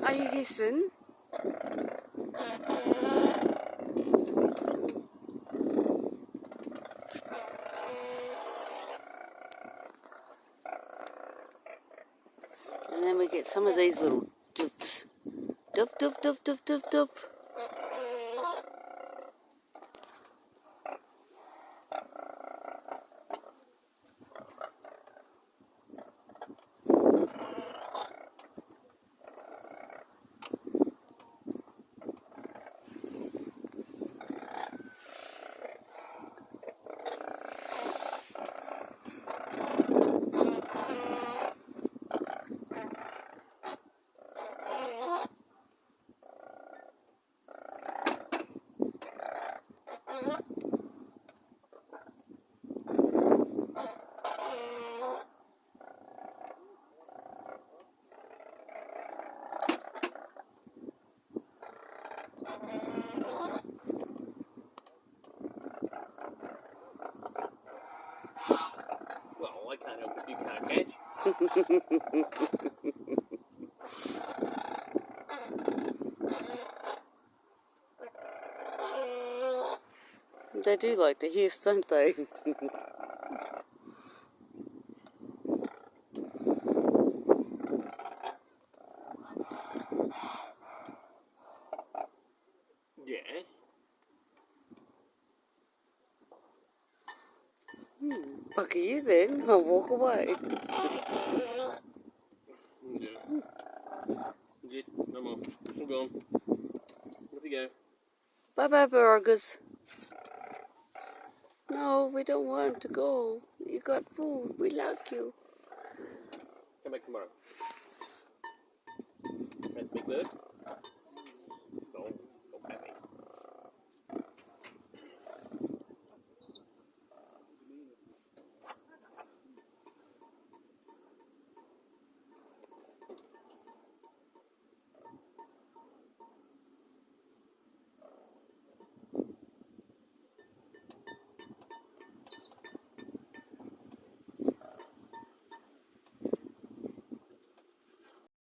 Are you hissing? And then we get some of these little doofs. Doof, doof, doof, doof, doof, doof. Well, I can't help if you can't catch. They do like to hiss, don't they? Yes. Lucky you then. I'll walk away. Yeah. Good. No more. I'm gone. Off you go. Bye-bye, Brolgas. No, we don't want to go. You got food. We like you. Come back tomorrow. That's a big bird.